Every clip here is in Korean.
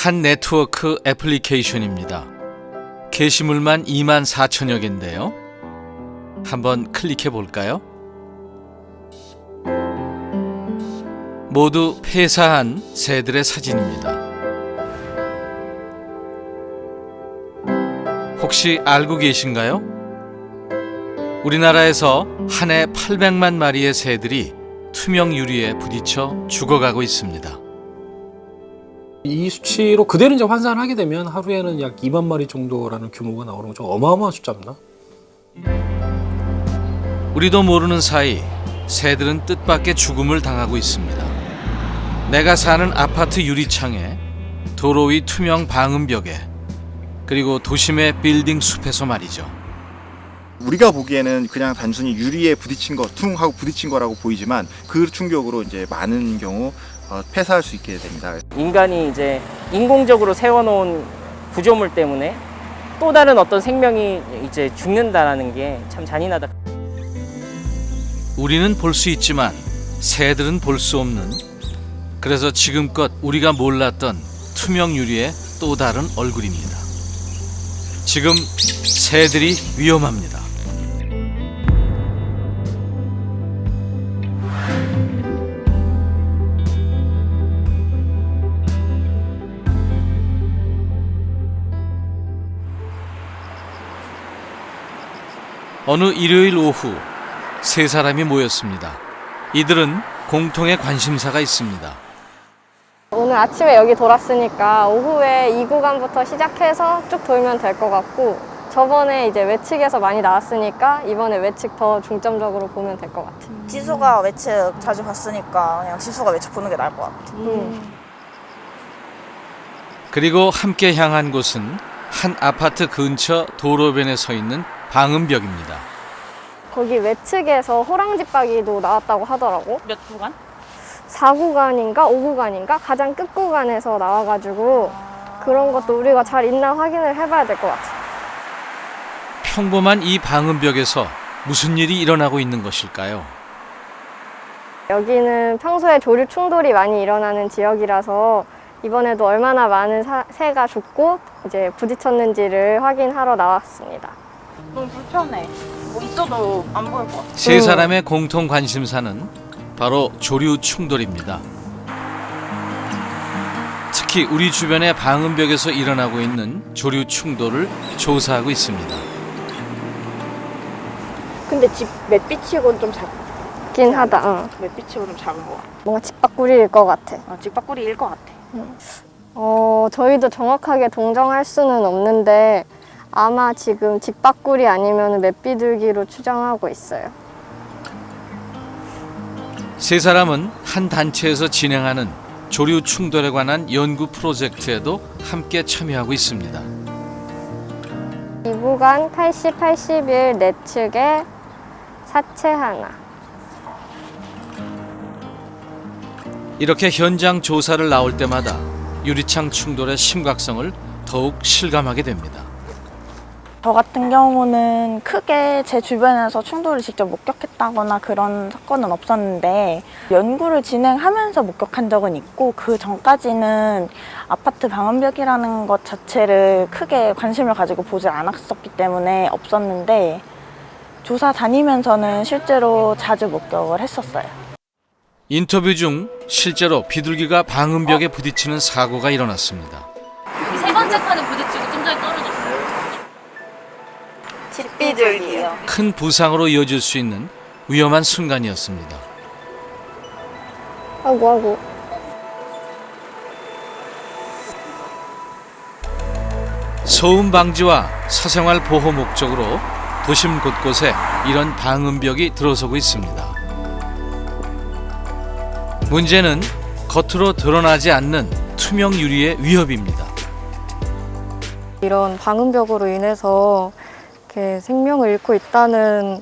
한 네트워크 애플리케이션입니다. 게시물만 24,000여 개인데요. 한번 클릭해 볼까요? 모두 폐사한 새들의 사진입니다. 혹시 알고 계신가요? 우리나라에서 한 해 800만 마리의 새들이 투명 유리에 부딪혀 죽어가고 있습니다. 이 수치로 그대로 이제 환산을 하게 되면 하루에는 약 2만 마리 정도라는 규모가 나오는 건 좀 어마어마한 숫자입니다. 우리도 모르는 사이 새들은 뜻밖의 죽음을 당하고 있습니다. 내가 사는 아파트 유리창에, 도로 위 투명 방음벽에, 그리고 도심의 빌딩 숲에서 말이죠. 우리가 보기에는 그냥 단순히 유리에 부딪힌 거, 퉁 하고 부딪힌 거라고 보이지만 그 충격으로 이제 많은 경우 폐사할 수 있게 됩니다. 인간이 이제 인공적으로 세워놓은 구조물 때문에 또 다른 어떤 생명이 이제 죽는다라는 게 참 잔인하다. 우리는 볼 수 있지만 새들은 볼 수 없는, 그래서 지금껏 우리가 몰랐던 투명 유리의 또 다른 얼굴입니다. 지금 새들이 위험합니다. 어느 일요일 오후 세 사람이 모였습니다. 이들은 공통의 관심사가 있습니다. 오늘 아침에 여기 돌았으니까 오후에 이 구간부터 시작해서 쭉 돌면 될 것 같고, 저번에 이제 외측에서 많이 나왔으니까 이번에 외측 더 중점적으로 보면 될 것 같아요. 지수가 외측 자주 봤으니까 그냥 지수가 외측 보는 게 나을 것 같아. 그리고 함께 향한 곳은 한 아파트 근처 도로변에 서 있는 방음벽입니다. 거기 외측에서 호랑지빠기도 나왔다고 하더라고. 몇 구간? 4구간인가 5구간인가 가장 끝구간에서 나와가지고 그런 것도 우리가 잘 있나 확인을 해봐야 될 것 같아. 평범한 이 방음벽에서 무슨 일이 일어나고 있는 것일까요? 여기는 평소에 조류 충돌이 많이 일어나는 지역이라서 이번에도 얼마나 많은 새가 죽고 이제 부딪혔는지를 확인하러 나왔습니다. 너무 불편해. 뭐 있어도 안 보일 것 같아. 세 사람의 공통 관심사는 바로 조류 충돌입니다. 특히 우리 주변의 방음벽에서 일어나고 있는 조류 충돌을 조사하고 있습니다. 근데 집 맷빛치고는 좀 긴 하다. 응. 맷빛치고 좀 작은 것 같아. 뭔가 집밥구리일 것 같아. 직박구리일 것 같아. 저희도 정확하게 동정할 수는 없는데 아마 지금 집밥구리 아니면 맷비둘기로 추정하고 있어요. 세 사람은 한 단체에서 진행하는 조류 충돌에 관한 연구 프로젝트에도 함께 참여하고 있습니다. 2구간 80, 81 내측에 사체 하나. 이렇게 현장 조사를 나올 때마다 유리창 충돌의 심각성을 더욱 실감하게 됩니다. 저 같은 경우는 크게 제 주변에서 충돌을 직접 목격했다거나 그런 사건은 없었는데 연구를 진행하면서 목격한 적은 있고, 그 전까지는 아파트 방음벽이라는 것 자체를 크게 관심을 가지고 보지 않았었기 때문에 없었는데, 조사 다니면서는 실제로 자주 목격을 했었어요. 인터뷰 중 실제로 비둘기가 방음벽에 부딪히는 사고가 일어났습니다. 세 번째 칸에 부딪히고 좀 전에 떨어졌어요. 집비둘기요. 큰 부상으로 이어질 수 있는 위험한 순간이었습니다. 아이고. 소음 방지와 사생활 보호 목적으로 도심 곳곳에 이런 방음벽이 들어서고 있습니다. 문제는 겉으로 드러나지 않는 투명 유리의 위협입니다. 이런 방음벽으로 인해서 이렇게 생명을 잃고 있다는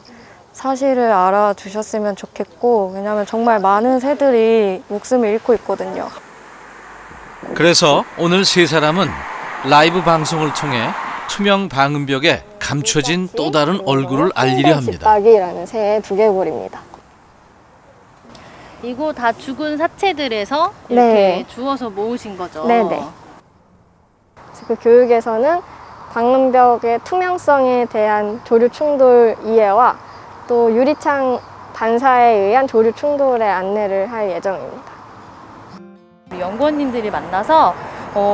사실을 알아두셨으면 좋겠고, 왜냐하면 정말 많은 새들이 목숨을 잃고 있거든요. 그래서 오늘 세 사람은 라이브 방송을 통해 투명 방음벽에 감춰진 또 다른 얼굴을 알리려 합니다. 집박이라는 새의 두개골입니다. 이거 다 죽은 사체들에서 이렇게 네. 주워서 모으신 거죠? 네네. 그 교육에서는 방음벽의 투명성에 대한 조류 충돌 이해와 또 유리창 반사에 의한 조류 충돌의 안내를 할 예정입니다. 연구원님들이 만나서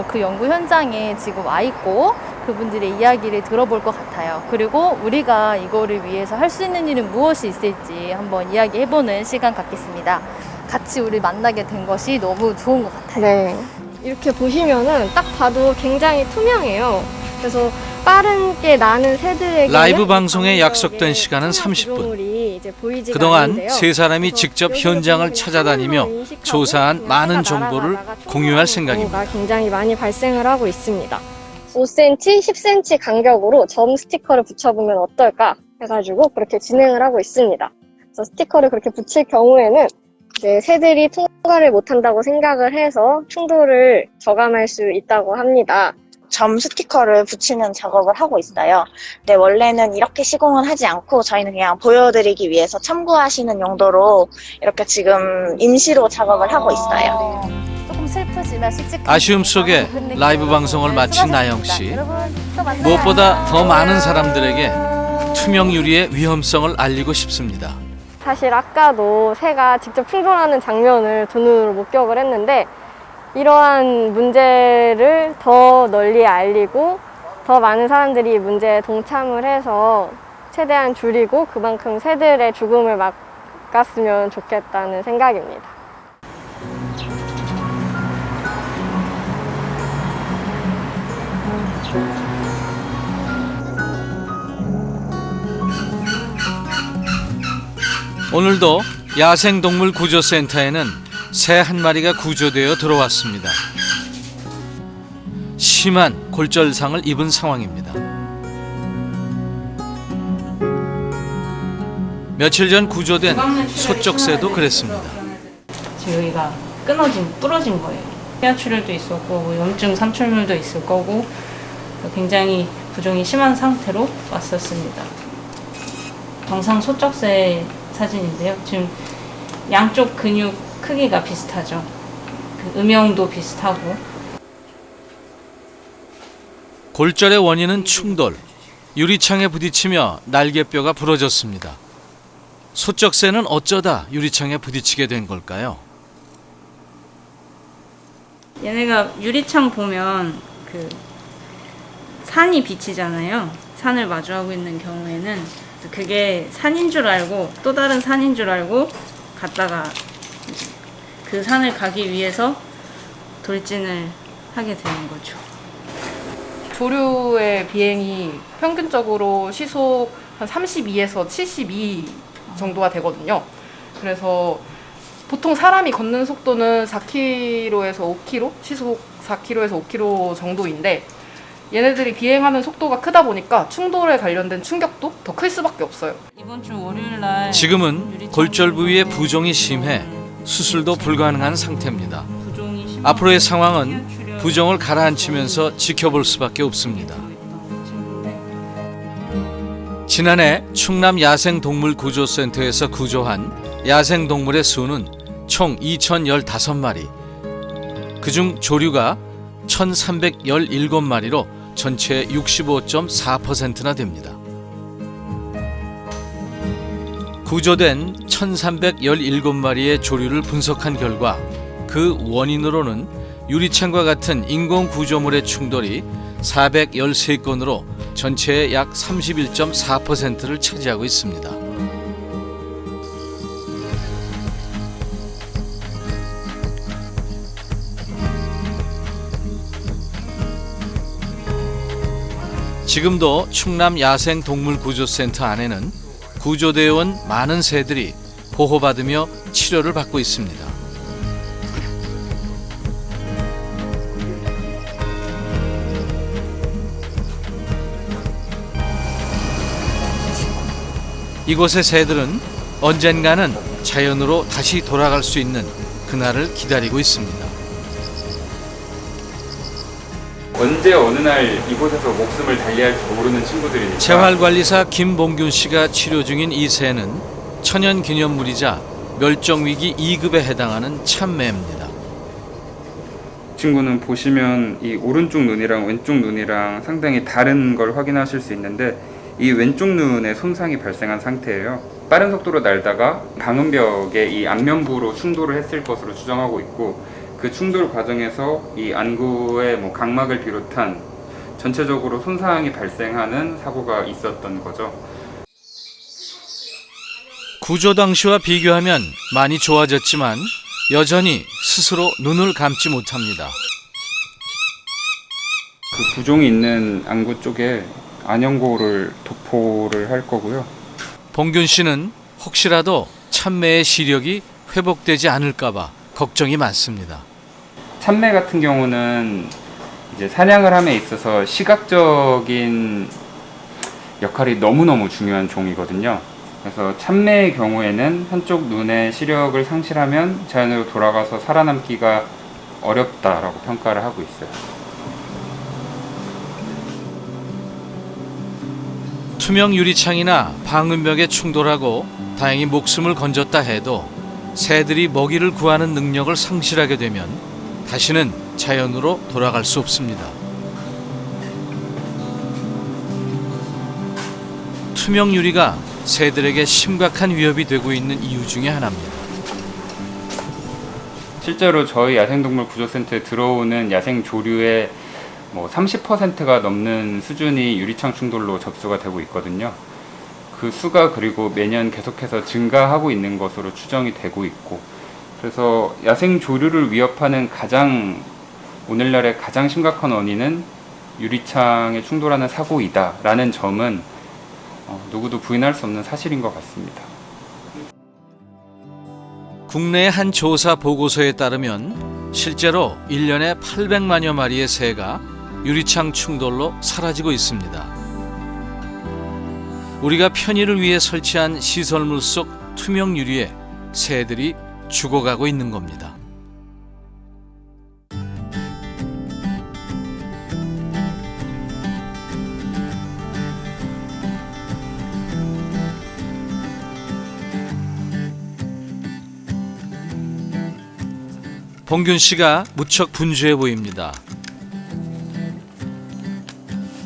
그 연구 현장에 지금 와 있고 그분들의 이야기를 들어볼 것 같아요. 그리고 우리가 이거를 위해서 할 수 있는 일은 무엇이 있을지 한번 이야기해보는 시간 갖겠습니다. 같이 우리 만나게 된 것이 너무 좋은 것 같아요. 네. 이렇게 보시면은 딱 봐도 굉장히 투명해요. 그래서 빠르게 나는 새들에게 라이브 방송에 약속된 시간은 30분. 그동안 세 사람이 직접 현장을 찾아다니며 조사한 많은 정보를 공유할 생각입니다. 굉장히 많이 발생을 하고 있습니다. 5cm, 10cm 간격으로 점 스티커를 붙여보면 어떨까 해가지고 그렇게 진행을 하고 있습니다. 그래서 스티커를 그렇게 붙일 경우에는 이제 새들이 통과를 못한다고 생각을 해서 충돌을 저감할 수 있다고 합니다. 점 스티커를 붙이는 작업을 하고 있어요. 근데 원래는 이렇게 시공은 하지 않고 저희는 그냥 보여드리기 위해서 참고하시는 용도로 이렇게 지금 임시로 작업을 하고 있어요. 조금 슬프지만 솔직히 아쉬움 속에 라이브 방송을 마친 나영 씨. 무엇보다 더 많은 사람들에게 투명 유리의 위험성을 알리고 싶습니다. 사실 아까도 새가 직접 충돌하는 장면을 두 눈으로 목격을 했는데 이러한 문제를 더 널리 알리고 더 많은 사람들이 이 문제에 동참을 해서 최대한 줄이고 그만큼 새들의 죽음을 막았으면 좋겠다는 생각입니다. 오늘도 야생동물 구조센터에는 새 한 마리가 구조되어 들어왔습니다. 심한 골절상을 입은 상황입니다. 며칠 전 구조된 소쩍새도 그랬습니다. 지금 여기가 부러진 거예요. 폐하출혈도 있었고 뭐 염증 삼출물도 있을 거고 굉장히 부종이 심한 상태로 왔었습니다. 정상 소쩍새 사진인데요. 지금 양쪽 근육 크기가 비슷하죠. 그 음영도 비슷하고. 골절의 원인은 충돌. 유리창에 부딪히며 날개뼈가 부러졌습니다. 소쩍새는 어쩌다 유리창에 부딪히게 된 걸까요? 얘네가 유리창 보면 그 산이 비치잖아요. 산을 마주하고 있는 경우에는 그게 산인 줄 알고 또 다른 산인 줄 알고 갔다가 그 산을 가기 위해서 돌진을 하게 되는 거죠. 조류의 비행이 평균적으로 시속 한 32에서 72 정도가 되거든요. 그래서 보통 사람이 걷는 속도는 4km에서 5km, 시속 4km에서 5km 정도인데 얘네들이 비행하는 속도가 크다 보니까 충돌에 관련된 충격도 더 클 수밖에 없어요. 이번 주 월요일 날 지금은 골절 부위에 부종이 심해 수술도 불가능한 상태입니다. 앞으로의 상황은 부종을 가라앉히면서 지켜볼 수밖에 없습니다. 지난해 충남 야생동물구조센터에서 구조한 야생동물의 수는 총 2,015마리. 그중 조류가 1,317마리로 전체의 65.4%나 됩니다. 구조된 1,317마리의 조류를 분석한 결과 그 원인으로는 유리창과 같은 인공 구조물의 충돌이 413건으로 전체의 약 31.4%를 차지하고 있습니다. 지금도 충남 야생동물구조센터 안에는 구조되어 온 많은 새들이 보호받으며 치료를 받고 있습니다. 이곳의 새들은 언젠가는 자연으로 다시 돌아갈 수 있는 그날을 기다리고 있습니다. 언제 어느 날 이곳에서 목숨을 달리할지 모르는 친구들이니까 재활관리사 김봉균 씨가 치료 중인 이 새는 천연기념물이자 멸종위기 2급에 해당하는 참매입니다. 친구는 보시면 이 오른쪽 눈이랑 왼쪽 눈이랑 상당히 다른 걸 확인하실 수 있는데 이 왼쪽 눈에 손상이 발생한 상태예요. 빠른 속도로 날다가 방음벽에 이 안면부로 충돌을 했을 것으로 추정하고 있고, 그 충돌 과정에서 이 안구의 각막을 비롯한 전체적으로 손상이 발생하는 사고가 있었던 거죠. 구조 당시와 비교하면 많이 좋아졌지만 여전히 스스로 눈을 감지 못합니다. 그 부종이 있는 안구 쪽에 안연고를 도포를 할 거고요. 봉균 씨는 혹시라도 참매의 시력이 회복되지 않을까봐 걱정이 많습니다. 참매 같은 경우는 이제 사냥을 함에 있어서 시각적인 역할이 너무너무 중요한 종이거든요. 그래서 참매의 경우에는 한쪽 눈의 시력을 상실하면 자연으로 돌아가서 살아남기가 어렵다라고 평가를 하고 있어요. 투명 유리창이나 방음벽에 충돌하고 다행히 목숨을 건졌다 해도 새들이 먹이를 구하는 능력을 상실하게 되면 다시는 자연으로 돌아갈 수 없습니다. 투명 유리가 새들에게 심각한 위협이 되고 있는 이유 중에 하나입니다. 실제로 저희 야생동물 구조센터에 들어오는 야생 조류의 30%가 넘는 수준이 유리창 충돌로 접수가 되고 있거든요. 그 수가 그리고 매년 계속해서 증가하고 있는 것으로 추정이 되고 있고, 그래서 야생 조류를 위협하는 오늘날의 가장 심각한 원인은 유리창에 충돌하는 사고이다라는 점은 누구도 부인할 수 없는 사실인 것 같습니다. 국내의 한 조사 보고서에 따르면 실제로 1년에 800만여 마리의 새가 유리창 충돌로 사라지고 있습니다. 우리가 편의를 위해 설치한 시설물 속 투명 유리에 새들이 죽어가고 있는 겁니다. 봉균 씨가 무척 분주해 보입니다.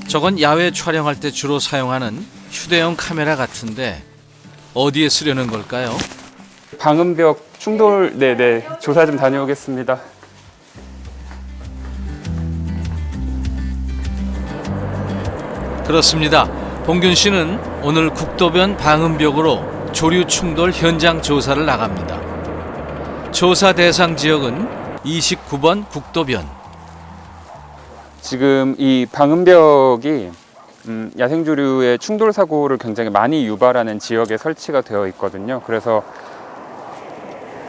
저건 야외 촬영할 때 주로 사용하는 휴대용 카메라 같은데 어디에 쓰려는 걸까요? 방음벽 충돌 조사 좀 다녀오겠습니다. 그렇습니다. 봉균 씨는 오늘 국도변 방음벽으로 조류 충돌 현장 조사를 나갑니다. 조사 대상 지역은 29번 국도변. 지금 이 방음벽이 야생조류의 충돌 사고를 굉장히 많이 유발하는 지역에 설치가 되어 있거든요. 그래서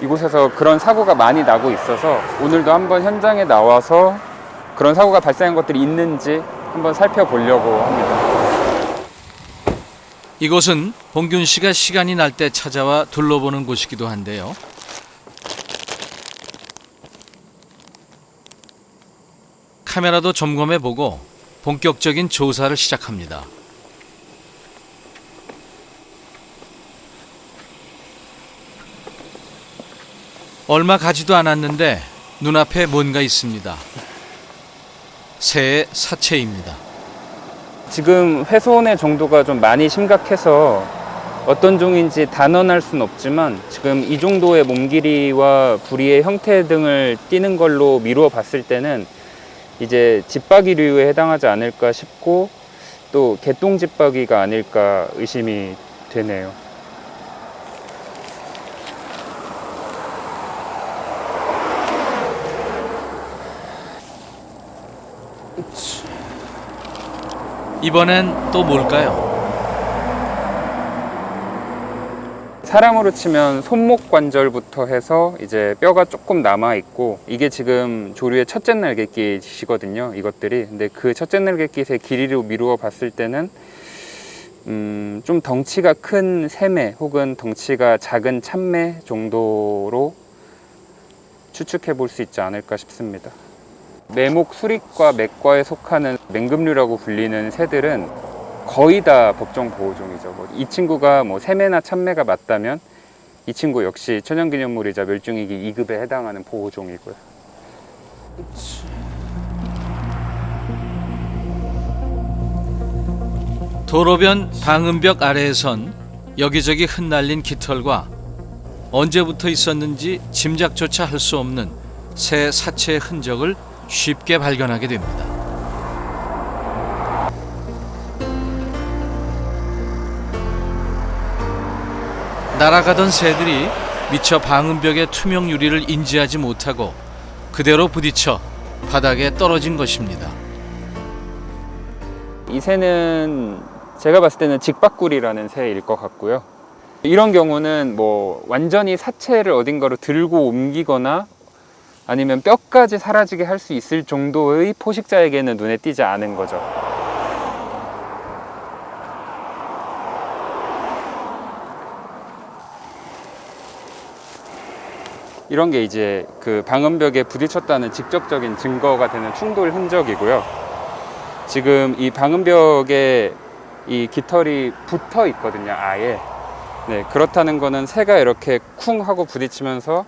이곳에서 그런 사고가 많이 나고 있어서 오늘도 한번 현장에 나와서 그런 사고가 발생한 것들이 있는지 한번 살펴보려고 합니다. 이곳은 봉균 씨가 시간이 날 때 찾아와 둘러보는 곳이기도 한데요. 카메라도 점검해보고 본격적인 조사를 시작합니다. 얼마 가지도 않았는데 눈앞에 뭔가 있습니다. 새의 사체입니다. 지금 훼손의 정도가 좀 많이 심각해서 어떤 종인지 단언할 수는 없지만 지금 이 정도의 몸 길이와 부리의 형태 등을 띠는 걸로 미루어 봤을 때는 이제 집박이류에 해당하지 않을까 싶고, 또 개똥집박이가 아닐까 의심이 되네요. 이번엔 또 뭘까요? 사람으로 치면 손목 관절부터 해서 이제 뼈가 조금 남아 있고, 이게 지금 조류의 첫째 날갯깃이거든요. 이것들이. 근데 그 첫째 날갯깃의 길이로 미루어 봤을 때는 좀 덩치가 큰 새매 혹은 덩치가 작은 참매 정도로 추측해 볼 수 있지 않을까 싶습니다. 매목 수릭과 맥과에 속하는 맹금류라고 불리는 새들은 거의 다 법정 보호종이죠. 이 친구가 새매나 참매가 맞다면 이 친구 역시 천연기념물이자 멸종위기 2급에 해당하는 보호종이고요. 도로변 방음벽 아래에선 여기저기 흩날린 깃털과 언제부터 있었는지 짐작조차 할 수 없는 새 사체의 흔적을 쉽게 발견하게 됩니다. 날아가던 새들이 미처 방음벽의 투명 유리를 인지하지 못하고 그대로 부딪혀 바닥에 떨어진 것입니다. 이 새는 제가 봤을 때는 직박구리라는 새일 것 같고요. 이런 경우는 뭐 완전히 사체를 어딘가로 들고 옮기거나 아니면 뼈까지 사라지게 할 수 있을 정도의 포식자에게는 눈에 띄지 않은 거죠. 이런 게 이제 그 방음벽에 부딪혔다는 직접적인 증거가 되는 충돌 흔적이고요. 지금 이 방음벽에 이 깃털이 붙어 있거든요, 아예. 네, 그렇다는 거는 새가 이렇게 쿵 하고 부딪히면서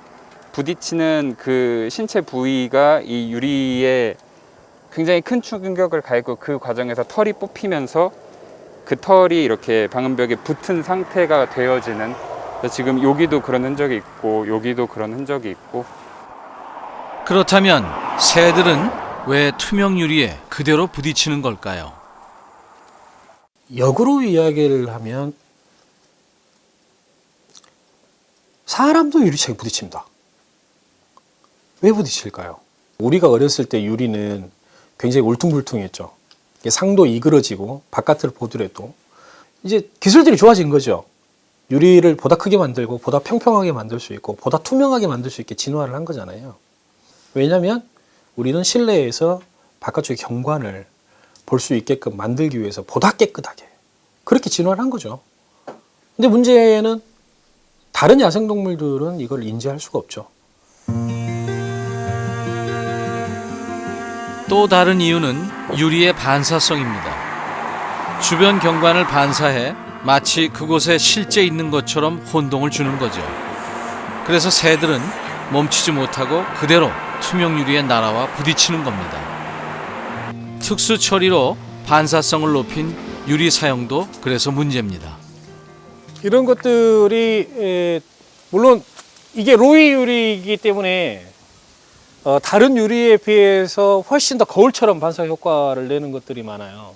부딪히는 그 신체 부위가 이 유리에 굉장히 큰 충격을 가했고 그 과정에서 털이 뽑히면서 그 털이 이렇게 방음벽에 붙은 상태가 되어지는, 지금 여기도 그런 흔적이 있고 여기도 그런 흔적이 있고. 그렇다면 새들은 왜 투명 유리에 그대로 부딪히는 걸까요? 역으로 이야기를 하면 사람도 유리창에 부딪힙니다. 왜 부딪힐까요? 우리가 어렸을 때 유리는 굉장히 울퉁불퉁했죠. 상도 이그러지고 바깥을 보더라도 이제 기술들이 좋아진 거죠. 유리를 보다 크게 만들고 보다 평평하게 만들 수 있고 보다 투명하게 만들 수 있게 진화를 한 거잖아요. 왜냐하면 우리는 실내에서 바깥쪽의 경관을 볼 수 있게끔 만들기 위해서 보다 깨끗하게 그렇게 진화를 한 거죠. 근데 문제는 다른 야생동물들은 이걸 인지할 수가 없죠. 또 다른 이유는 유리의 반사성입니다. 주변 경관을 반사해 마치 그곳에 실제 있는 것처럼 혼동을 주는 거죠. 그래서 새들은 멈추지 못하고 그대로 투명 유리에 날아와 부딪히는 겁니다. 특수 처리로 반사성을 높인 유리 사용도 그래서 문제입니다. 이런 것들이 물론 이게 로이 유리이기 때문에 다른 유리에 비해서 훨씬 더 거울처럼 반사 효과를 내는 것들이 많아요.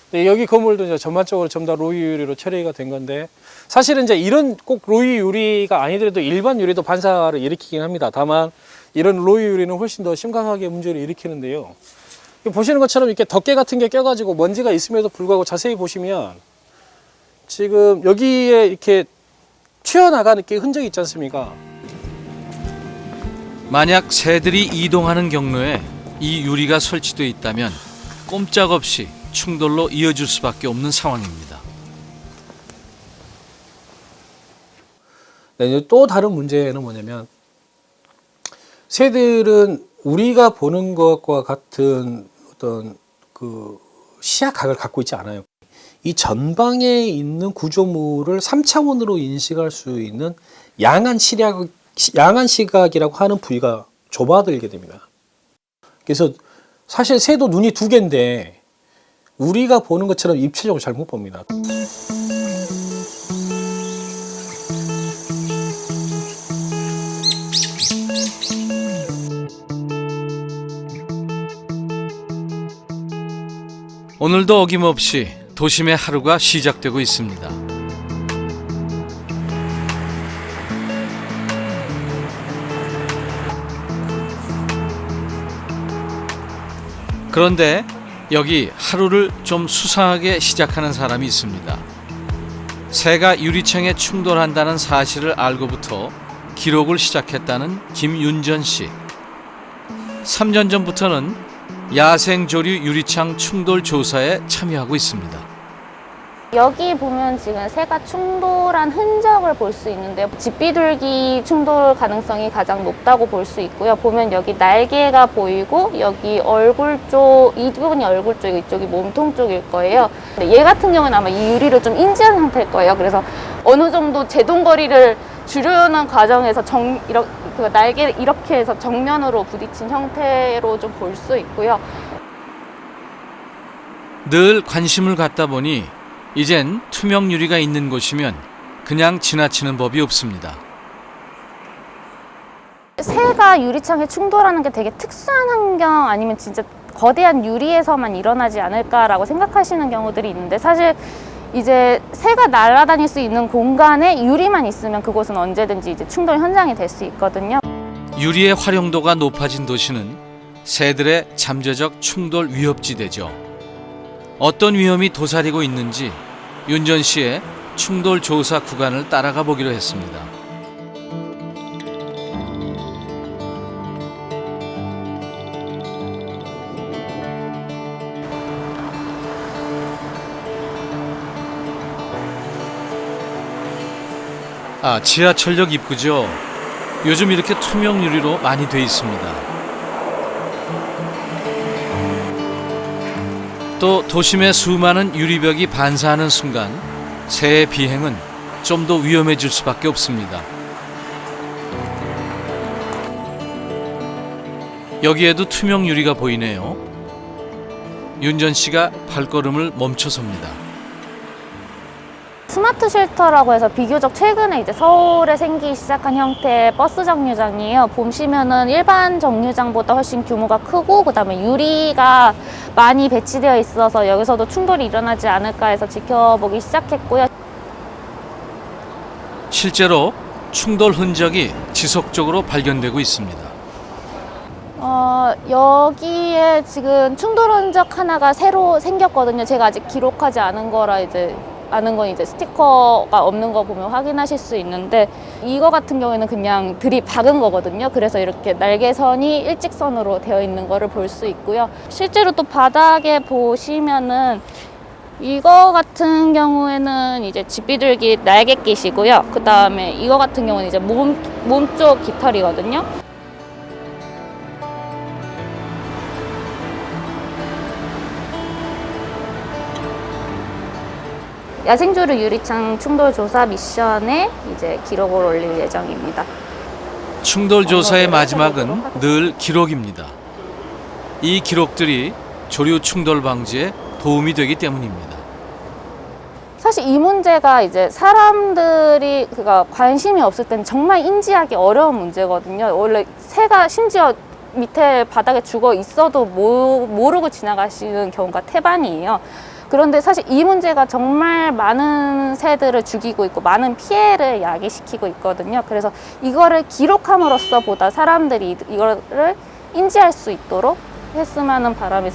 근데 여기 건물도 이제 전반적으로 전부 다 로이 유리로 처리가 된 건데 사실은 이제 이런 꼭 로이 유리가 아니더라도 일반 유리도 반사를 일으키긴 합니다. 다만 이런 로이 유리는 훨씬 더 심각하게 문제를 일으키는데요. 보시는 것처럼 이렇게 덮개 같은 게 껴가지고 먼지가 있음에도 불구하고 자세히 보시면 지금 여기에 이렇게 튀어나가는 게 흔적이 있지 않습니까? 만약 새들이 이동하는 경로에 이 유리가 설치되어 있다면 꼼짝없이 충돌로 이어질 수밖에 없는 상황입니다. 네, 또 다른 문제는 뭐냐면 새들은 우리가 보는 것과 같은 어떤 그 시야각을 갖고 있지 않아요. 이 전방에 있는 구조물을 3차원으로 인식할 수 있는 양한 시각이라고 하는 부위가 좁아들게 됩니다. 그래서 사실 새도 눈이 두 개인데 우리가 보는 것처럼 입체적으로 잘 못 봅니다. 오늘도 어김없이 도심의 하루가 시작되고 있습니다. 그런데 여기 하루를 좀 수상하게 시작하는 사람이 있습니다. 새가 유리창에 충돌한다는 사실을 알고부터 기록을 시작했다는 김윤전 씨. 3년 전부터는 야생조류 유리창 충돌 조사에 참여하고 있습니다. 여기 보면 지금 새가 충돌한 흔적을 볼 수 있는데요. 집비둘기 충돌 가능성이 가장 높다고 볼 수 있고요. 보면 여기 날개가 보이고 여기 얼굴 쪽, 이 부분이 얼굴 쪽, 이쪽이 몸통 쪽일 거예요. 얘 같은 경우는 아마 이 유리를 좀 인지한 상태일 거예요. 그래서 어느 정도 제동거리를 줄여는 과정에서 그 날개를 이렇게 해서 정면으로 부딪힌 형태로 좀 볼 수 있고요. 늘 관심을 갖다 보니 이젠 투명 유리가 있는 곳이면 그냥 지나치는 법이 없습니다. 새가 유리창에 충돌하는 게 되게 특수한 환경 아니면 진짜 거대한 유리에서만 일어나지 않을까라고 생각하시는 경우들이 있는데, 사실 이제 새가 날아다닐 수 있는 공간에 유리만 있으면 그곳은 언제든지 이제 충돌 현장이 될 수 있거든요. 유리의 활용도가 높아진 도시는 새들의 잠재적 충돌 위협지대죠. 어떤 위험이 도사리고 있는지 윤전 씨의 충돌 조사 구간을 따라가 보기로 했습니다. 지하철역 입구죠. 요즘 이렇게 투명 유리로 많이 돼 있습니다. 또 도심의 수많은 유리벽이 반사하는 순간 새의 비행은 좀 더 위험해질 수밖에 없습니다. 여기에도 투명 유리가 보이네요. 윤전 씨가 발걸음을 멈춰섭니다. 스마트 쉘터라고 해서 비교적 최근에 이제 서울에 생기기 시작한 형태의 버스 정류장이에요. 보시면은 일반 정류장보다 훨씬 규모가 크고, 그다음에 유리가 많이 배치되어 있어서 여기서도 충돌이 일어나지 않을까 해서 지켜보기 시작했고요. 실제로 충돌 흔적이 지속적으로 발견되고 있습니다. 여기에 지금 충돌 흔적 하나가 새로 생겼거든요. 제가 아직 기록하지 않은 거라 아는 건 이제 스티커가 없는 거 보면 확인하실 수 있는데, 이거 같은 경우에는 그냥 들이박은 거거든요. 그래서 이렇게 날개선이 일직선으로 되어 있는 거를 볼 수 있고요. 실제로 또 바닥에 보시면은 이거 같은 경우에는 이제 집비둘기 날개깃이고요. 그 다음에 이거 같은 경우는 이제 몸쪽 깃털이거든요. 야생조류 유리창 충돌 조사 미션에 이제 기록을 올릴 예정입니다. 충돌 조사의 마지막은 늘 기록입니다. 이 기록들이 조류 충돌 방지에 도움이 되기 때문입니다. 사실 이 문제가 이제 사람들이 관심이 없을 때는 정말 인지하기 어려운 문제거든요. 원래 새가 심지어 밑에 바닥에 죽어 있어도 모르고 지나가시는 경우가 태반이에요. 그런데 사실 이 문제가 정말 많은 새들을 죽이고 있고 많은 피해를 야기시키고 있거든요. 그래서 이거를 기록함으로써 보다 사람들이 이거를 인지할 수 있도록 했으면 하는 바람이.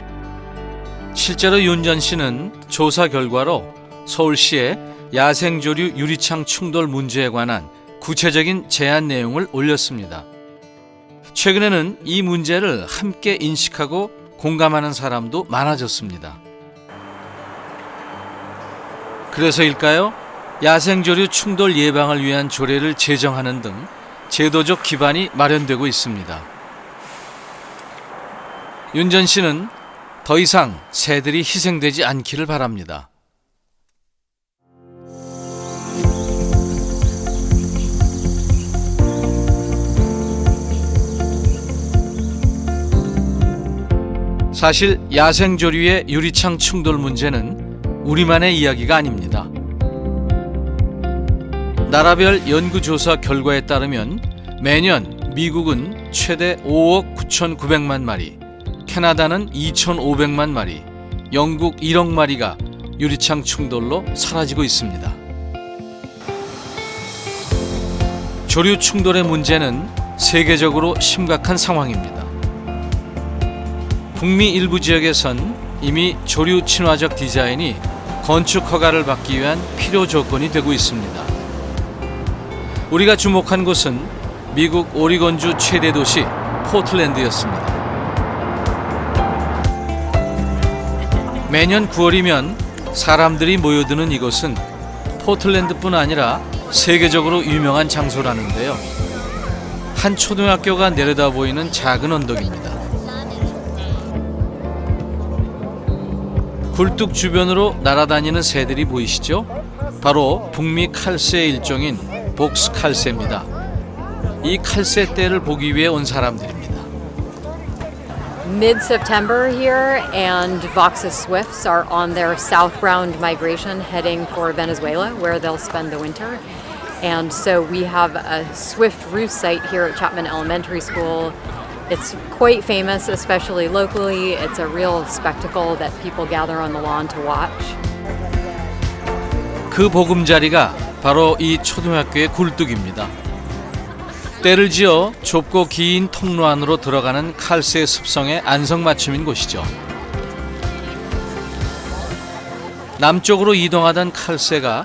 실제로 윤전 씨는 조사 결과로 서울시에 야생조류 유리창 충돌 문제에 관한 구체적인 제안 내용을 올렸습니다. 최근에는 이 문제를 함께 인식하고 공감하는 사람도 많아졌습니다. 그래서일까요? 야생조류 충돌 예방을 위한 조례를 제정하는 등 제도적 기반이 마련되고 있습니다. 윤전 씨는 더 이상 새들이 희생되지 않기를 바랍니다. 사실 야생조류의 유리창 충돌 문제는 우리만의 이야기가 아닙니다. 나라별 연구조사 결과에 따르면 매년 미국은 최대 5억 9,900만 마리, 캐나다는 2,500만 마리, 영국 1억 마리가 유리창 충돌로 사라지고 있습니다. 조류 충돌의 문제는 세계적으로 심각한 상황입니다. 북미 일부 지역에선 이미 조류 친화적 디자인이 건축 허가를 받기 위한 필요 조건이 되고 있습니다. 우리가 주목한 곳은 미국 오리건주 최대 도시 포틀랜드였습니다. 매년 9월이면 사람들이 모여드는 이곳은 포틀랜드뿐 아니라 세계적으로 유명한 장소라는데요. 한 초등학교가 내려다 보이는 작은 언덕입니다. 굴뚝 주변으로 날아다니는 새들이 보이시죠? 바로 북미 칼새의 일종인 복스 칼새입니다. 이 칼새 떼를 보기 위해 온 사람들입니다. Mid-September here, and Voxus swifts are on their southbound migration heading for Venezuela, where they'll spend the winter. And so we have a swift roost site here at Chapman Elementary School. It's quite famous, especially locally. It's a real spectacle that people gather on the lawn to watch. 그 보금자리가 바로 이 초등학교의 굴뚝입니다. 때를 지어 좁고 긴 통로 안으로 들어가는 칼새 습성의 안성맞춤인 곳이죠. 남쪽으로 이동하던 칼새가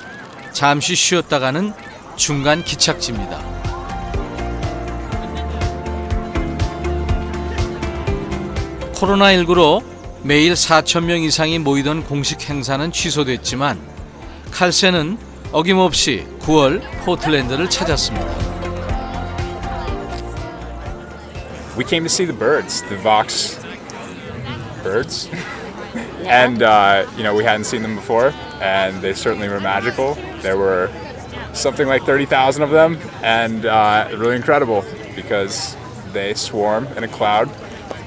잠시 쉬었다가는 중간 기착지입니다. 코로나19로 매일 4,000명 이상이 모이던 공식 행사는 취소됐지만 칼새는 어김없이 9월 포틀랜드를 찾았습니다. We came to see the birds, the Vox birds. And, we hadn't seen them before, and they certainly were magical. There were something like 30,000 of them, and really incredible because they swarm in a cloud,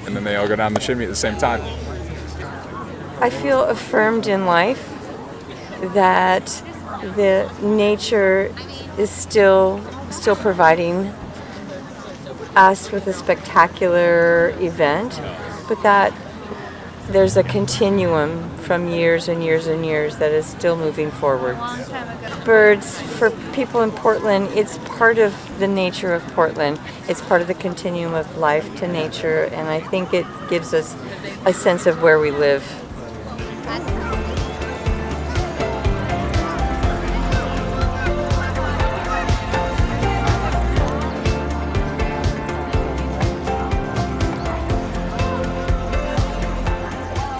and then they all go down the chimney at the same time. I feel affirmed in life that the nature is still providing us with a spectacular event, but that there's a continuum from years and years and years that is still moving forward. Birds, for people in Portland, it's part of the nature of Portland. It's part of the continuum of life to nature, and I think it gives us a sense of where we live.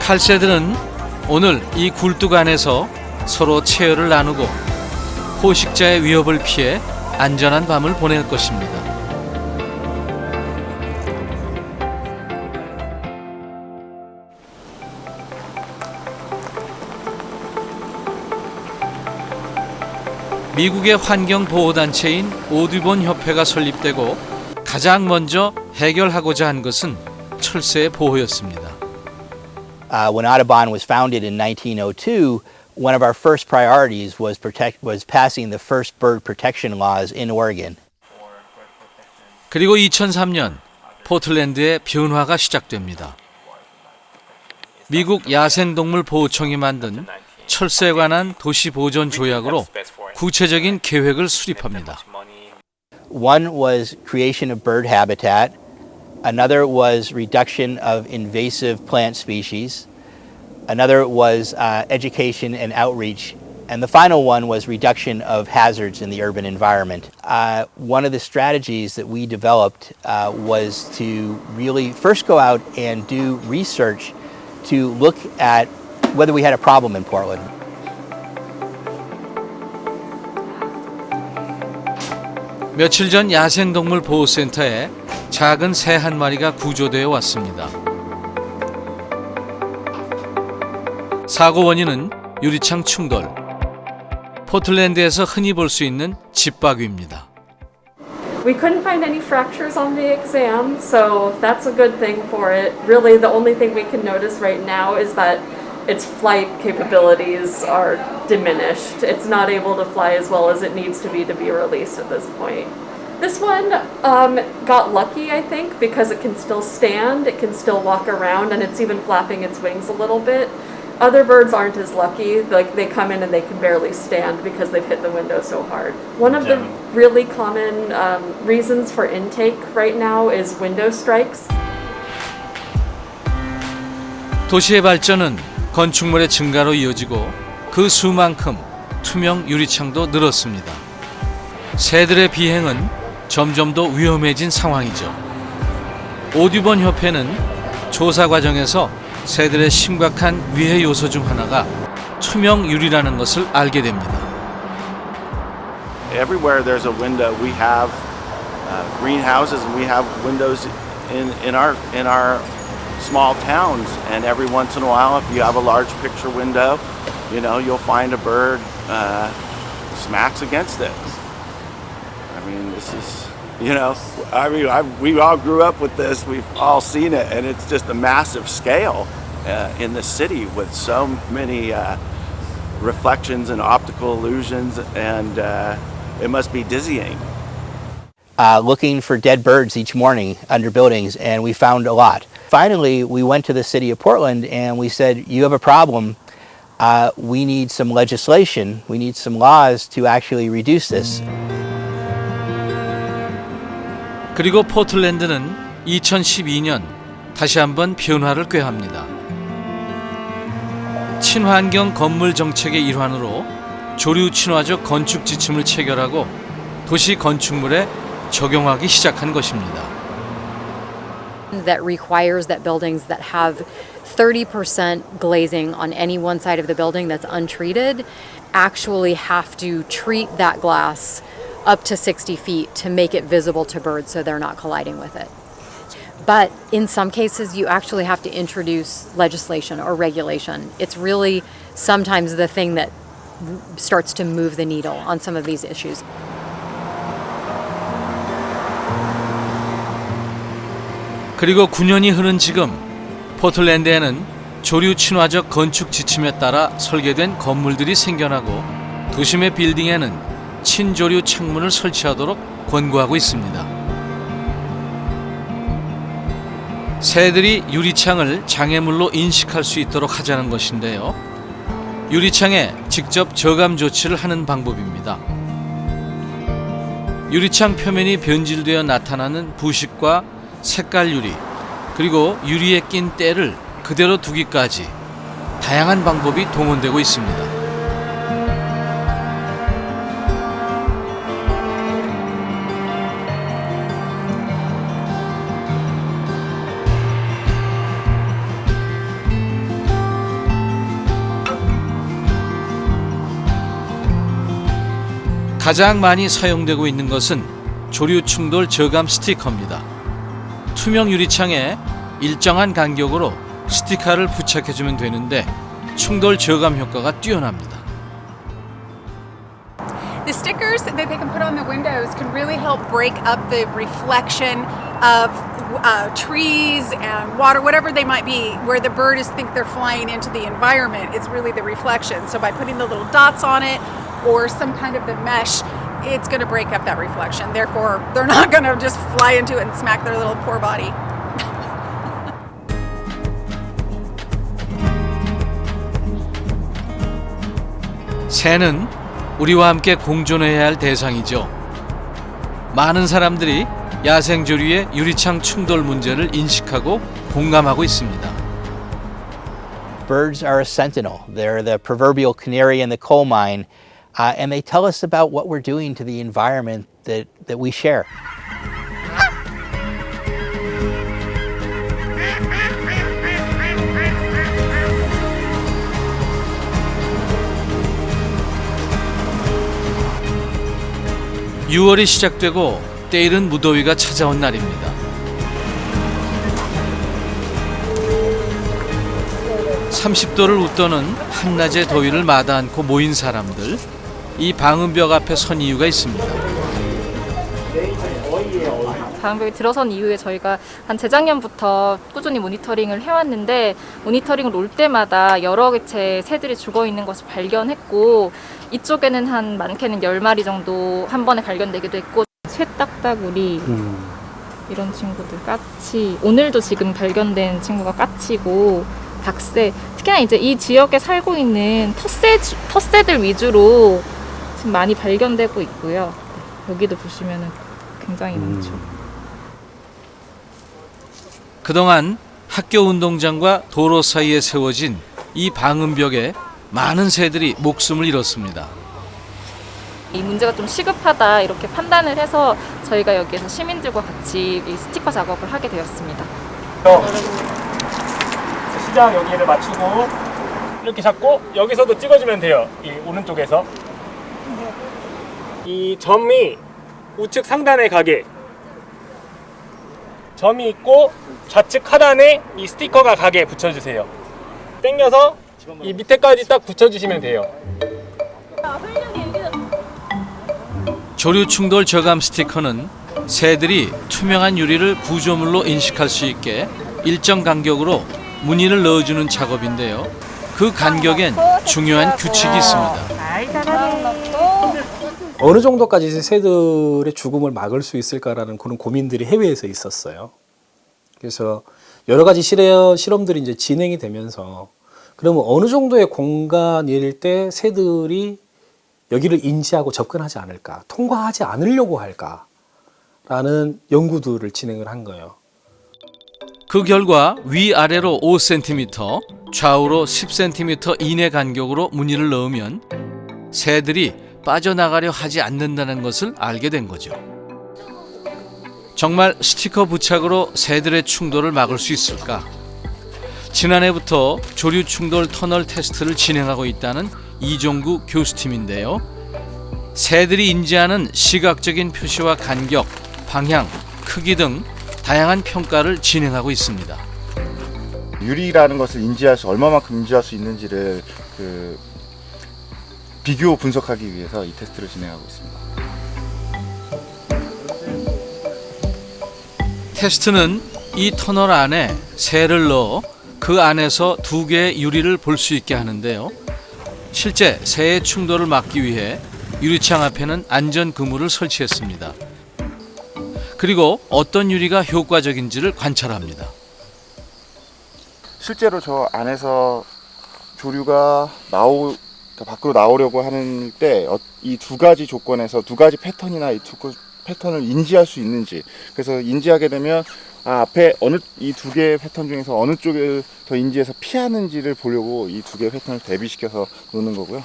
칼새들은 오늘 이 굴뚝 안에서 서로 체열을 나누고 포식자의 위협을 피해 안전한 밤을 보낼 것입니다. 미국의 환경보호단체인 오듀본 협회가 설립되고 가장 먼저 해결하고자 한 것은 철새의 보호였습니다. When Audubon was founded in 1902, one of our first priorities was passing the first bird protection laws in Oregon. 그리고 2003년 포틀랜드의 변화가 시작됩니다. 미국 야생동물 보호청이 만든 철새에 관한 도시 보존 조약으로 구체적인 계획을 수립합니다. One was creation of bird habitat. Another was reduction of invasive plant species. Another was education and outreach. And the final one was reduction of hazards in the urban environment. One of the strategies that we developed was to really first go out and do research to look at whether we had a problem in Portland. 며칠 전 야생동물 보호센터에 작은 새 한 마리가 구조되어 왔습니다. 사고 원인은 유리창 충돌. 포틀랜드에서 흔히 볼 수 있는 집박위입니다. We couldn't find any fractures on the exam, so that's a good thing for it. Really, the only thing we can notice right now is that its flight capabilities are diminished. It's not able to fly as well as it needs to be released at this point. This one got lucky, I think, because it can still stand, it can still walk around, and it's even flapping its wings a little bit. Other birds aren't as lucky. Like, they come in and they can barely stand because they've hit the window so hard. One of the really common reasons for intake right now is window strikes. 도시의 발전은 건축물의 증가로 이어지고 그 수만큼 투명 유리창도 늘었습니다. 새들의 비행은 점점 더 위험해진 상황이죠. 오듀본 협회는 조사 과정에서 새들의 심각한 위해 요소 중 하나가 투명 유리라는 것을 알게 됩니다. Everywhere there's a window, we have greenhouses and we have windows in our small towns. And every once in a while, if you have a large picture window, you'll find a bird smacks against it. I mean, this is You know, I mean, we all grew up with this. We've all seen it, and it's just a massive scale in the city with so many reflections and optical illusions, and it must be dizzying. Looking for dead birds each morning under buildings, and we found a lot. Finally, we went to the city of Portland and we said, you have a problem. We need some legislation, we need some laws to actually reduce this. 그리고 포틀랜드는 2012년 다시 한번 변화를 꾀합니다. 친환경 건물 정책의 일환으로 조류 친화적 건축 지침을 체결하고 도시 건축물에 적용하기 시작한 것입니다. That requires that buildings that have 30% glazing on any one side of the building that's untreated actually have to treat that glass up to 60 feet to make it visible to birds so they're not colliding with it. But in some cases, you actually have to introduce legislation or regulation. It's really sometimes the thing that starts to move the needle on some of these issues. 그리고 9년이 흐른 지금 포틀랜드에는 조류 친화적 건축 지침에 따라 설계된 건물들이 생겨나고 도심의 빌딩에는 친조류 창문을 설치하도록 권고하고 있습니다. 새들이 유리창을 장애물로 인식할 수 있도록 하자는 것인데요. 유리창에 직접 저감 조치를 하는 방법입니다. 유리창 표면이 변질되어 나타나는 부식과 색깔 유리, 그리고 유리에 낀 때를 그대로 두기까지 다양한 방법이 동원되고 있습니다. 가장 많이 사용되고 있는 것은 조류 충돌 저감 스티커입니다. 투명 유리창에 일정한 간격으로 스티커를 부착해주면 되는데 충돌 저감 효과가 뛰어납니다. The stickers that they can put on the windows can really help break up the reflection of trees and water, whatever they might be, where the birds think they're flying into the environment. It's really the reflection. So by putting the little dots on it or some kind of the mesh, it's going to break up that reflection. Therefore, they're not going to just fly into it and smack their little poor body. 새는 우리와 함께 공존해야 할 대상이죠. 많은 사람들이 야생조류의 유리창 충돌 문제를 인식하고 공감하고 있습니다. Birds are a sentinel. They're the proverbial canary in the coal mine, and they tell us about what we're doing to the environment that we share. (6월이) 시작되고 때이른 무더위가 찾아온 날입니다. (30도를) 웃도는 한낮의 더위를 마다 않고 모인 사람들, 이 방음벽 앞에 선 이유가 있습니다. 방음벽에 들어선 이후에 저희가 한 재작년부터 꾸준히 모니터링을 해왔는데, 모니터링을 올 때마다 여러 개체의 새들이 죽어 있는 것을 발견했고, 이쪽에는 한 많게는 10마리 정도 한 번에 발견되기도 했고, 쇠딱따구리 이런 친구들, 까치, 오늘도 지금 발견된 친구가 까치고 닭새, 특히나 이제 이 지역에 살고 있는 텃새들 위주로 지금 많이 발견되고 있고요. 여기도 보시면은 굉장히 많죠. 그동안 학교 운동장과 도로 사이에 세워진 이 방음벽에 많은 새들이 목숨을 잃었습니다. 이 문제가 좀 시급하다 이렇게 판단을 해서 저희가 여기에서 시민들과 같이 이 스티커 작업을 하게 되었습니다. 시작 여기를 맞추고 이렇게 잡고 여기서도 찍어주면 돼요. 이 오른쪽에서 이 점이 우측 상단에 가게, 점이 있고 좌측 하단에 이 스티커가 가게 붙여주세요. 당겨서 이 밑에까지 딱 붙여주시면 돼요. 조류 충돌 저감 스티커는 새들이 투명한 유리를 구조물로 인식할 수 있게 일정 간격으로 무늬를 넣어주는 작업인데요. 그 간격엔 중요한 규칙이 있습니다. 어느 정도까지 새들의 죽음을 막을 수 있을까라는 그런 고민들이 해외에서 있었어요. 그래서 여러 가지 실험들이 이제 진행이 되면서 그러면 어느 정도의 공간일 때 새들이 여기를 인지하고 접근하지 않을까, 통과하지 않으려고 할까라는 연구들을 진행을 한 거예요. 그 결과 위아래로 5cm, 좌우로 10cm 이내 간격으로 무늬를 넣으면 새들이 빠져나가려 하지 않는다는 것을 알게 된 거죠. 정말 스티커 부착으로 새들의 충돌을 막을 수 있을까? 지난해부터 조류 충돌 터널 테스트를 진행하고 있다는 이종구 교수팀인데요. 새들이 인지하는 시각적인 표시와 간격, 방향, 크기 등 다양한 평가를 진행하고 있습니다. 유리라는 것을 얼마만큼 인지할 수 있는지를 비교 분석하기 위해서 이 테스트를 진행하고 있습니다. 테스트는 이 터널 안에 새를 넣어 그 안에서 두 개의 유리를 볼 수 있게 하는데요. 실제 새의 충돌을 막기 위해 유리창 앞에는 안전 그물을 설치했습니다. 그리고 어떤 유리가 효과적인지를 관찰합니다. 실제로 저 안에서 조류가 밖으로 나오려고 하는 때 이 두 가지 조건에서 두 가지 패턴이나 이 두 패턴을 인지할 수 있는지, 그래서 인지하게 되면 앞에 이 두 개의 패턴 중에서 어느 쪽을 더 인지해서 피하는지를 보려고 이 두 개의 패턴을 대비시켜서 놓는 거고요.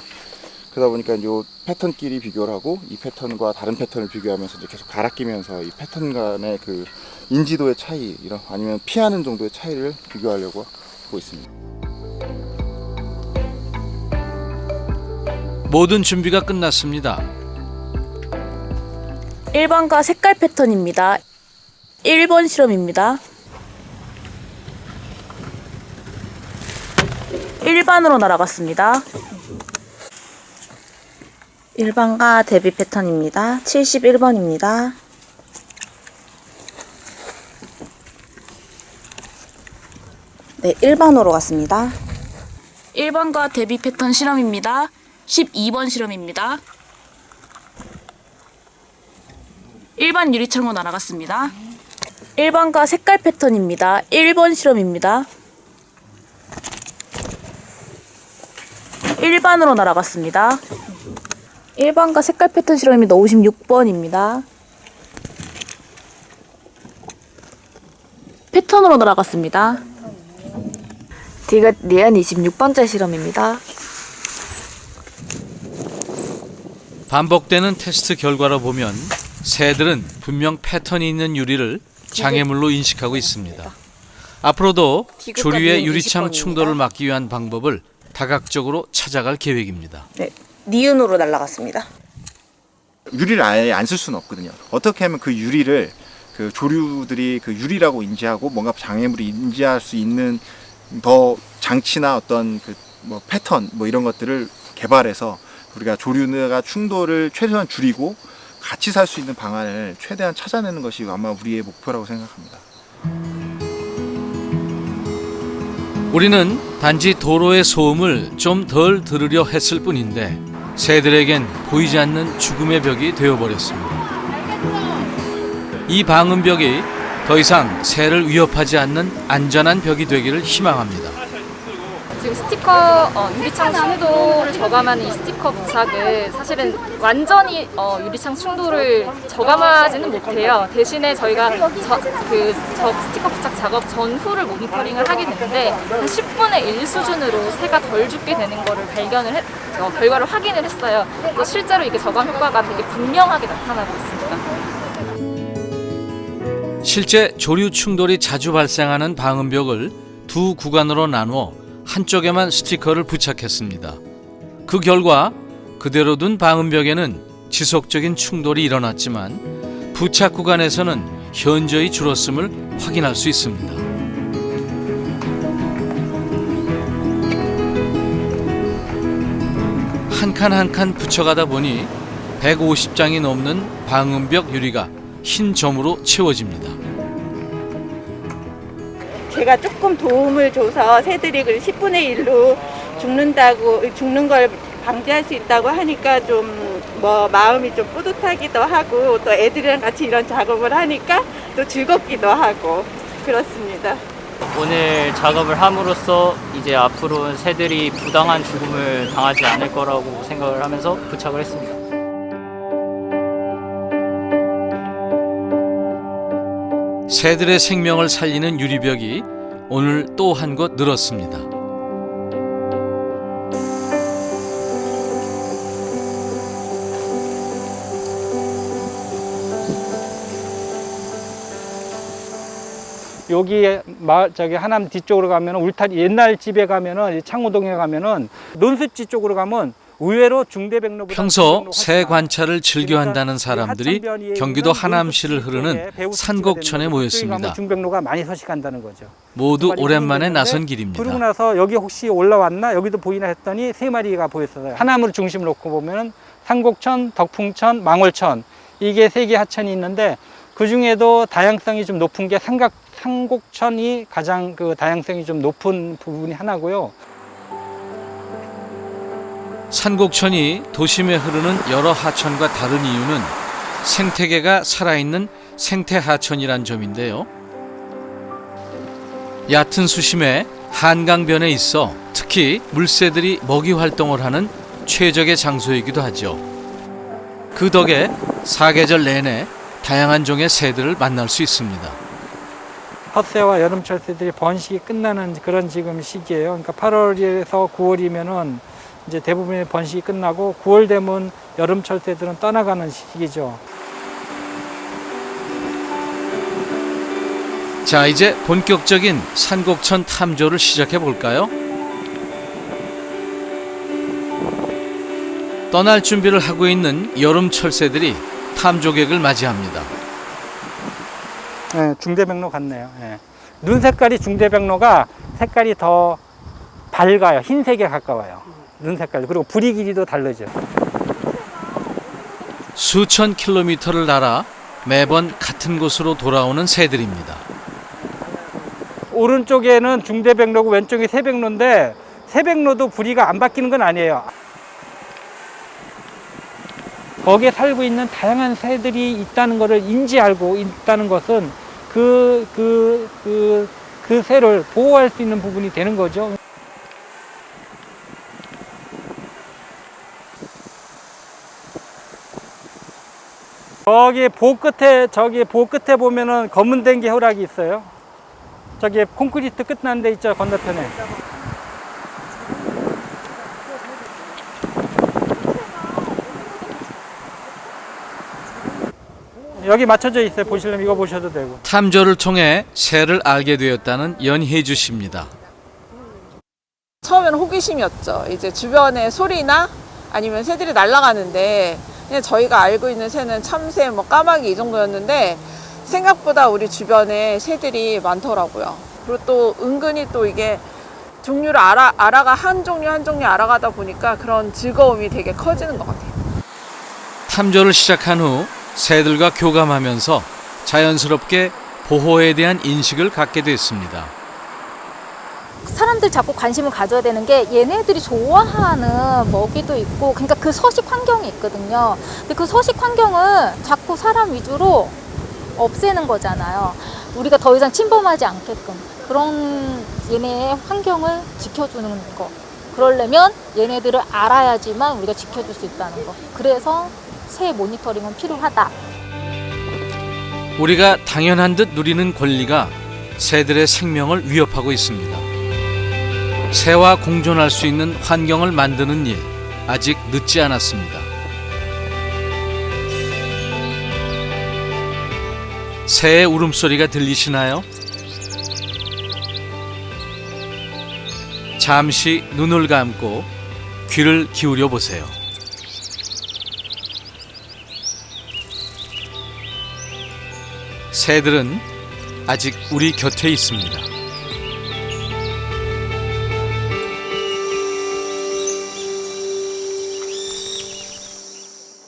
그러다 보니까 이 패턴끼리 비교를 하고 이 패턴과 다른 패턴을 비교하면서 이제 계속 갈아끼면서 이 패턴 간의 그 인지도의 차이, 아니면 피하는 정도의 차이를 비교하려고 하고 있습니다. 모든 준비가 끝났습니다. 1번과 색깔 패턴입니다. 1번 실험입니다. 일반으로 날아갔습니다. 1번과 대비 패턴입니다. 71번입니다. 네, 1번으로 갔습니다. 1번과 대비 패턴 실험입니다. 12번 실험입니다. 1번 유리창으로 날아갔습니다. 1번과 색깔 패턴입니다. 1번 실험입니다. 1번으로 날아갔습니다. 1번과 색깔 패턴 실험입니다. 56번입니다. 패턴으로 날아갔습니다. 디귿리안 26번째 실험입니다. 반복되는 테스트 결과로 보면 새들은 분명 패턴이 있는 유리를 장애물로 인식하고 있습니다. 앞으로도 조류의 유리창 충돌을 막기 위한 방법을 다각적으로 찾아갈 계획입니다. 네, 니은으로 날아갔습니다. 유리를 아예 안 쓸 수는 없거든요. 어떻게 하면 그 유리를 조류들이 그 유리라고 인지하고 뭔가 장애물을 인지할 수 있는 더 장치나 어떤 패턴 이런 것들을 개발해서 우리가 조류가 충돌을 최소한 줄이고 같이 살 수 있는 방안을 최대한 찾아내는 것이 아마 우리의 목표라고 생각합니다. 우리는 단지 도로의 소음을 좀 덜 들으려 했을 뿐인데 새들에겐 보이지 않는 죽음의 벽이 되어버렸습니다. 이 방음벽이 더 이상 새를 위협하지 않는 안전한 벽이 되기를 희망합니다. 지금 스티커 유리창 충돌을 저감하는 이 스티커 부착을 사실은 완전히 유리창 충돌을 저감하지는 못해요. 대신에 저희가 스티커 부착 작업 전후를 모니터링을 하게 되는데 한 10분의 1 수준으로 새가 덜 죽게 되는 거를 결과를 확인을 했어요. 또 실제로 이게 저감 효과가 되게 분명하게 나타나고 있습니다. 실제 조류 충돌이 자주 발생하는 방음벽을 두 구간으로 나누어 한쪽에만 스티커를 부착했습니다. 그 결과 그대로 둔 방음벽에는 지속적인 충돌이 일어났지만 부착 구간에서는 현저히 줄었음을 확인할 수 있습니다. 한 칸 한 칸 붙여가다 보니 150장이 넘는 방음벽 유리가 흰 점으로 채워집니다. 제가 조금 도움을 줘서 새들이 10분의 1로 죽는 걸 방지할 수 있다고 하니까 좀 뭐 마음이 좀 뿌듯하기도 하고 또 애들이랑 같이 이런 작업을 하니까 또 즐겁기도 하고 그렇습니다. 오늘 작업을 함으로써 이제 앞으로 새들이 부당한 죽음을 당하지 않을 거라고 생각을 하면서 부착을 했습니다. 새들의 생명을 살리는 유리벽이 오늘 또 한 곳 늘었습니다. 여기 마을 저기 하남 뒤쪽으로 가면 울타리 옛날 집에 가면은 창호동에 가면은 논습지 쪽으로 가면 의외로 중대백로보다 평소 새 관찰을 즐겨 한다는 사람들이 경기도 하남시를 흐르는 산곡천에 모였습니다. 중백로가 많이 서식한다는 거죠. 모두 오랜만에 나선 길입니다. 그러고 나서 여기 혹시 올라왔나 여기도 보이나 했더니 3마리가 보였어요. 하남을 중심으로 놓고 보면은 산곡천, 덕풍천, 망월천 이게 3개 하천이 있는데 그 중에도 다양성이 좀 높은 게 산곡천이 가장 그 다양성이 좀 높은 부분이 하나고요. 산곡천이 도심에 흐르는 여러 하천과 다른 이유는 생태계가 살아있는 생태하천이란 점인데요. 얕은 수심에 한강변에 있어 특히 물새들이 먹이 활동을 하는 최적의 장소이기도 하죠. 그 덕에 사계절 내내 다양한 종의 새들을 만날 수 있습니다. 헛새와 여름철 새들이 번식이 끝나는 그런 지금 시기예요. 그러니까 8월에서 9월이면은 이제 대부분의 번식이 끝나고 9월 되면 여름철 새들은 떠나가는 시기죠. 자, 이제 본격적인 산곡천 탐조를 시작해 볼까요? 떠날 준비를 하고 있는 여름철 새들이 탐조객을 맞이합니다. 네, 중대백로 같네요. 네. 눈 색깔이 중대백로가 색깔이 더 밝아요. 흰색에 가까워요. 눈 색깔. 그리고 부리 길이도 다르죠. 수천 킬로미터를 날아 매번 같은 곳으로 돌아오는 새들입니다. 오른쪽에는 중대백로고 왼쪽이 새백로인데 새백로도 부리가 안 바뀌는 건 아니에요. 거기에 살고 있는 다양한 새들이 있다는 것을 인지하고 있다는 것은 그 새를 보호할 수 있는 부분이 되는 거죠. 저기 보 끝에 보면은 검은 댕기 호락이 있어요. 저기 콘크리트 끝난 데 있죠, 건너편에. 여기 맞춰져 있어요. 보시려면 이거 보셔도 되고. 탐조를 통해 새를 알게 되었다는 연혜주 씨입니다. 처음에는 호기심이었죠. 이제 주변에 소리나 아니면 새들이 날아가는데 그냥 저희가 알고 있는 새는 참새, 뭐 까마귀 이 정도였는데 생각보다 우리 주변에 새들이 많더라고요. 그리고 또 은근히 또 이게 종류를 알아가 한 종류 알아가다 보니까 그런 즐거움이 되게 커지는 것 같아요. 탐조를 시작한 후 새들과 교감하면서 자연스럽게 보호에 대한 인식을 갖게 됐습니다. 사람들 자꾸 관심을 가져야 되는 게 얘네들이 좋아하는 먹이도 있고 그러니까 그 서식 환경이 있거든요. 근데 그 서식 환경을 자꾸 사람 위주로 없애는 거잖아요. 우리가 더 이상 침범하지 않게끔 그런 얘네의 환경을 지켜주는 거. 그러려면 얘네들을 알아야지만 우리가 지켜줄 수 있다는 거. 그래서 새 모니터링은 필요하다. 우리가 당연한 듯 누리는 권리가 새들의 생명을 위협하고 있습니다. 새와 공존할 수 있는 환경을 만드는 일 아직 늦지 않았습니다. 새의 울음소리가 들리시나요? 잠시 눈을 감고 귀를 기울여 보세요. 새들은 아직 우리 곁에 있습니다.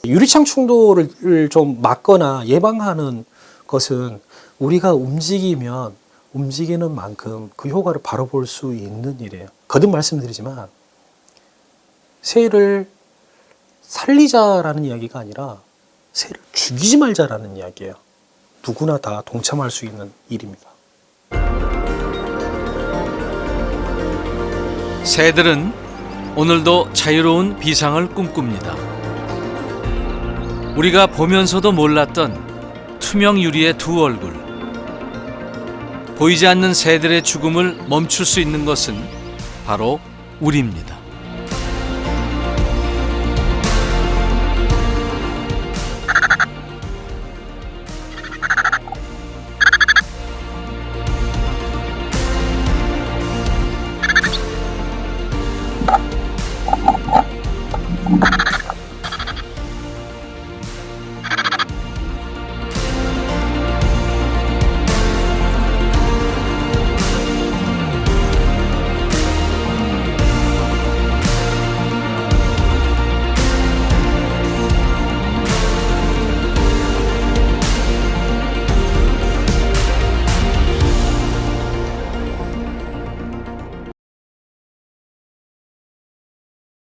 유리창 충돌을 좀 막거나 예방하는 것은 우리가 움직이면 움직이는 만큼 그 효과를 바로 볼 수 있는 일이에요. 거듭 말씀드리지만 새를 살리자라는 이야기가 아니라 새를 죽이지 말자라는 이야기예요. 누구나 다 동참할 수 있는 일입니다. 새들은 오늘도 자유로운 비상을 꿈꿉니다. 우리가 보면서도 몰랐던 투명 유리의 두 얼굴. 보이지 않는 새들의 죽음을 멈출 수 있는 것은 바로 우리입니다.